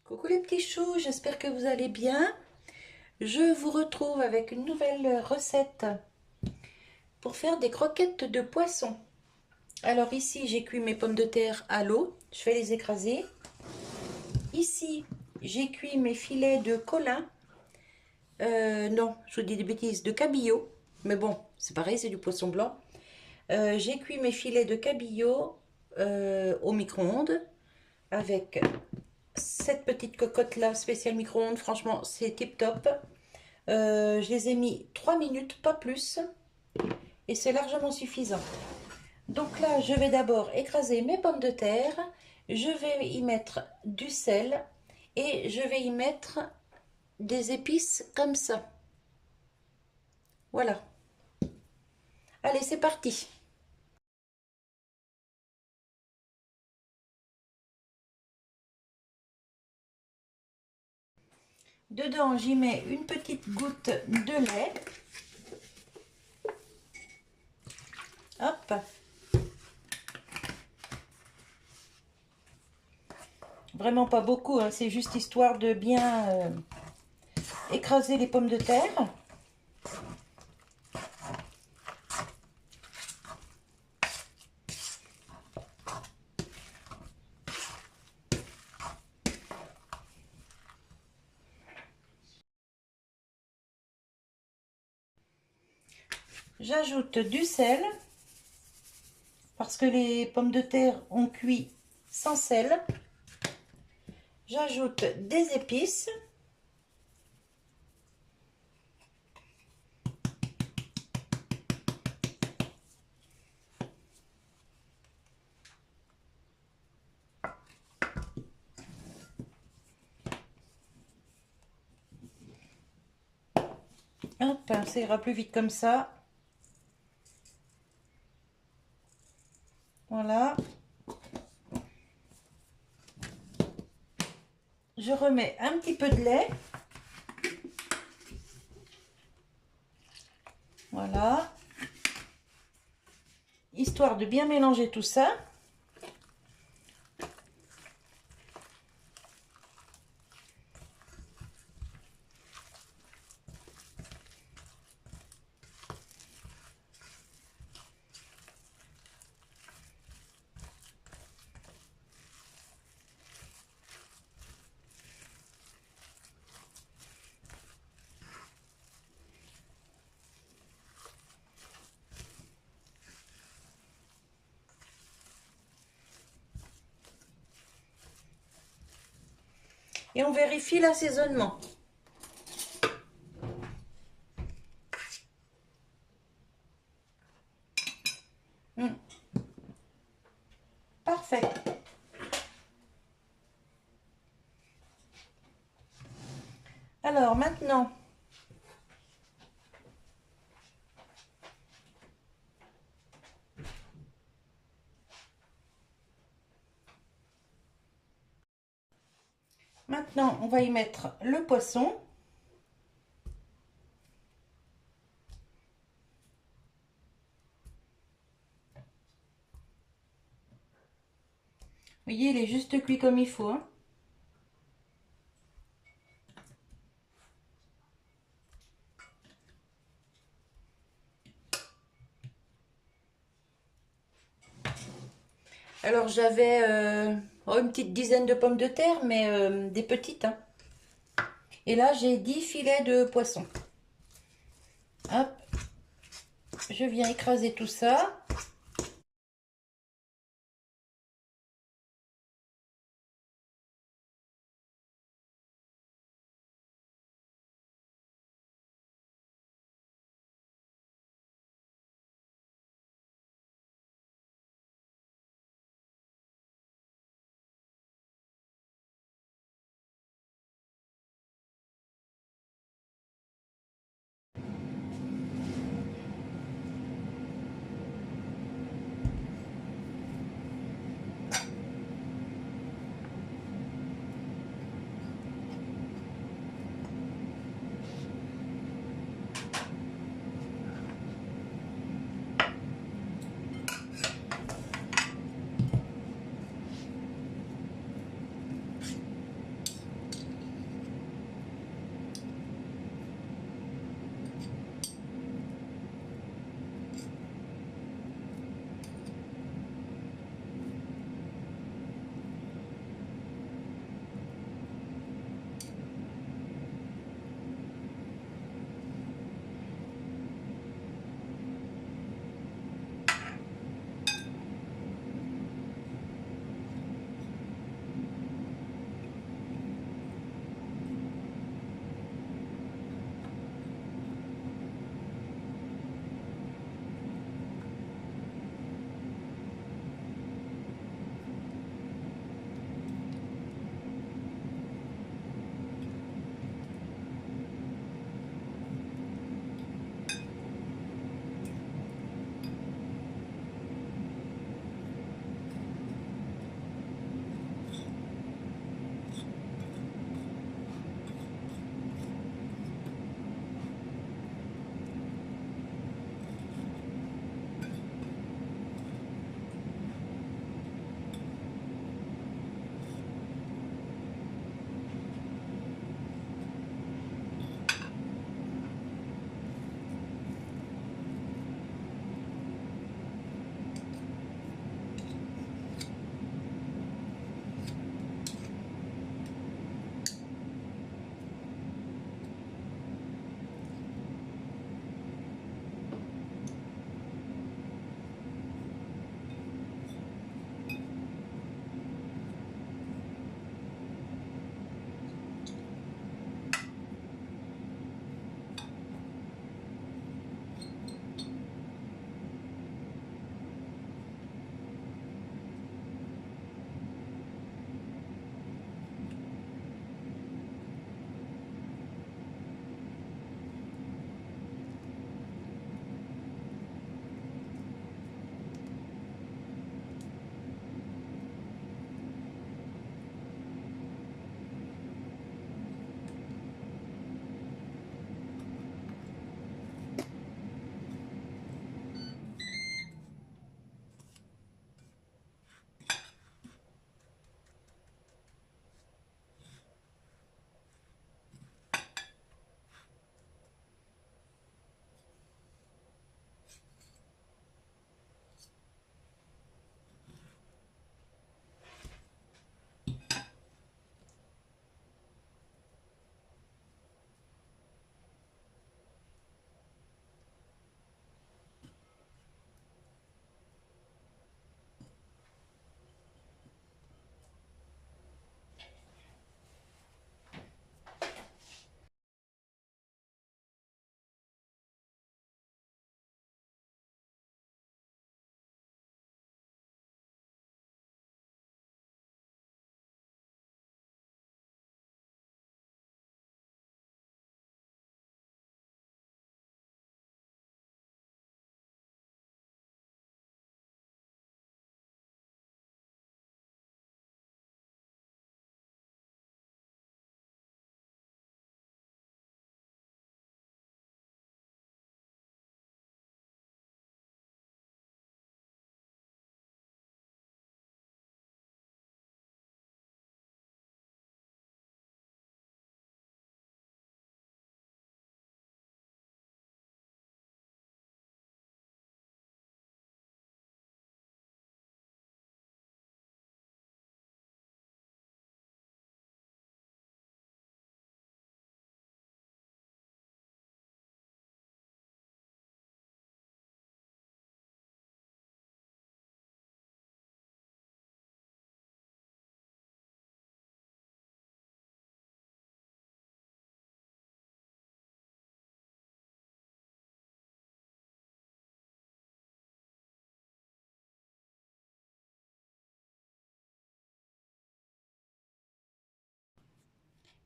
Coucou les petits choux, j'espère que vous allez bien. Je vous retrouve avec une nouvelle recette pour faire des croquettes de poisson. Alors ici, j'ai cuit mes pommes de terre à l'eau, je vais les écraser. Ici, j'ai cuit mes filets de colin. Non, je vous dis des bêtises, de cabillaud. Mais bon, c'est pareil, c'est du poisson blanc. J'ai cuit mes filets de cabillaud au micro-ondes avec cette petite cocotte là, spéciale micro-ondes. Franchement, c'est tip top. Je les ai mis 3 minutes, pas plus, et c'est largement suffisant. Donc là, je vais d'abord écraser mes pommes de terre, je vais y mettre du sel et je vais y mettre des épices comme ça. Voilà. Allez, c'est parti. Dedans, j'y mets une petite goutte de lait. Hop. Vraiment pas beaucoup, hein, c'est juste histoire de bien écraser les pommes de terre. J'ajoute du sel parce que les pommes de terre ont cuit sans sel. J'ajoute des épices. Hop, ça ira plus vite comme ça. Voilà. Je remets un petit peu de lait. Voilà. Histoire de bien mélanger tout ça. Et on vérifie l'assaisonnement. Parfait. Alors maintenant, on va y mettre le poisson. Vous voyez, il est juste cuit comme il faut, hein. Alors j'avais une petite dizaine de pommes de terre, mais des petites, hein. Et là, j'ai 10 filets de poisson. Hop, je viens écraser tout ça.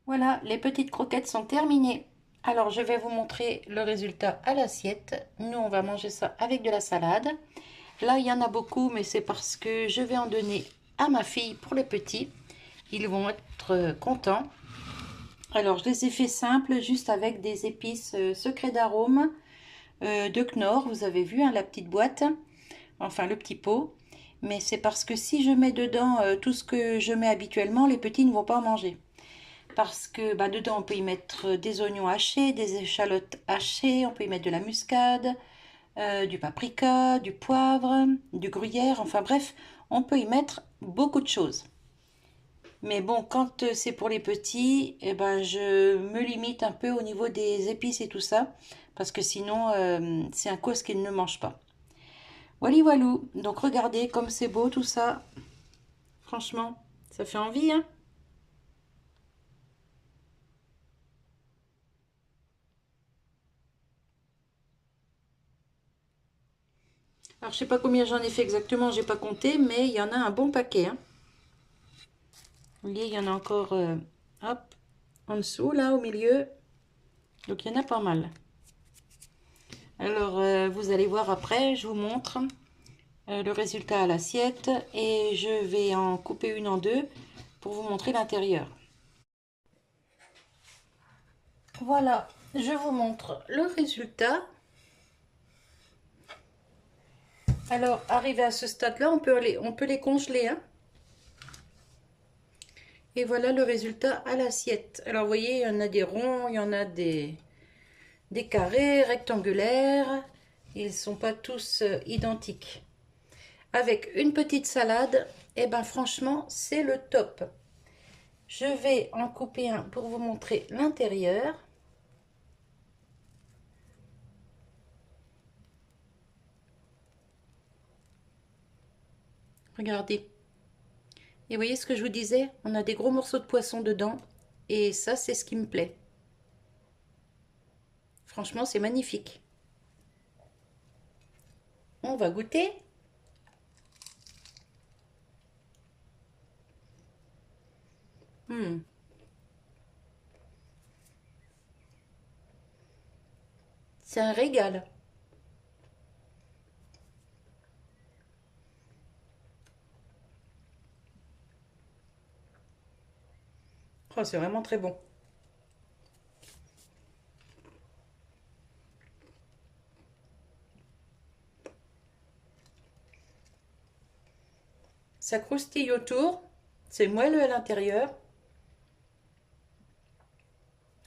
Voilà, les petites croquettes sont terminées. Alors, je vais vous montrer le résultat à l'assiette. Nous, on va manger ça avec de la salade. Là, il y en a beaucoup, mais c'est parce que je vais en donner à ma fille pour les petits. Ils vont être contents. Alors, je les ai fait simples, juste avec des épices secrets d'arôme de Knorr. Vous avez vu, hein, la petite boîte, enfin le petit pot. Mais c'est parce que si je mets dedans tout ce que je mets habituellement, les petits ne vont pas en manger. Parce que bah, dedans, on peut y mettre des oignons hachés, des échalotes hachées, on peut y mettre de la muscade, du paprika, du poivre, du gruyère, enfin bref, on peut y mettre beaucoup de choses. Mais bon, quand c'est pour les petits, eh ben, je me limite un peu au niveau des épices et tout ça, parce que sinon, c'est un cause qu'ils ne mangent pas. Wally walou, donc regardez comme c'est beau tout ça. Franchement, ça fait envie, hein? Alors, je sais pas combien j'en ai fait exactement, j'ai pas compté, mais il y en a un bon paquet, hein. Vous voyez, il y en a encore, hop, en dessous, là, au milieu. Donc, il y en a pas mal. Alors, vous allez voir après, je vous montre le résultat à l'assiette et je vais en couper une en deux pour vous montrer l'intérieur. Voilà, je vous montre le résultat. Alors, arrivé à ce stade-là, on peut les congeler, hein. Et voilà le résultat à l'assiette. Alors, vous voyez, il y en a des ronds, il y en a des carrés, rectangulaires. Ils ne sont pas tous identiques. Avec une petite salade, et ben franchement, c'est le top. Je vais en couper un pour vous montrer l'intérieur. Regardez. Et vous voyez ce que je vous disais? On a des gros morceaux de poisson dedans. Et ça, c'est ce qui me plaît. Franchement, c'est magnifique. On va goûter. C'est un régal. Oh, c'est vraiment très bon. Ça croustille autour. C'est moelleux à l'intérieur.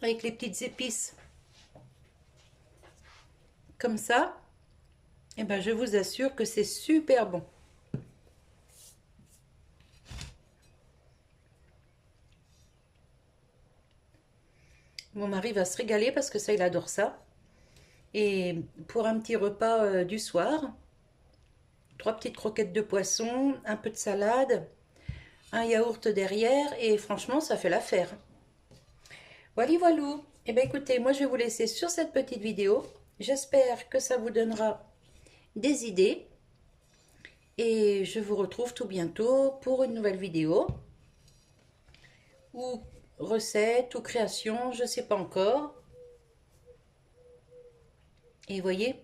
Avec les petites épices. Comme ça. Et ben, je vous assure que c'est super bon. Mon mari va se régaler parce que ça, il adore ça. Et pour un petit repas du soir, 3 petites croquettes de poisson, un peu de salade, un yaourt derrière et franchement, ça fait l'affaire. Voilà, voilou. Et bien écoutez, moi je vais vous laisser sur cette petite vidéo. J'espère que ça vous donnera des idées. Et je vous retrouve tout bientôt pour une nouvelle vidéo. Ou recette, ou création, je ne sais pas encore. Et vous voyez,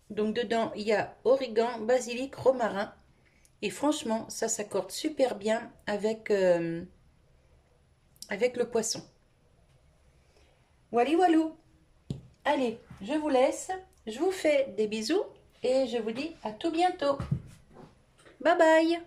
donc dedans, il y a origan, basilic, romarin. Et franchement, ça s'accorde super bien avec, avec le poisson. Wally walou. Allez, je vous laisse. Je vous fais des bisous et je vous dis à tout bientôt. Bye bye.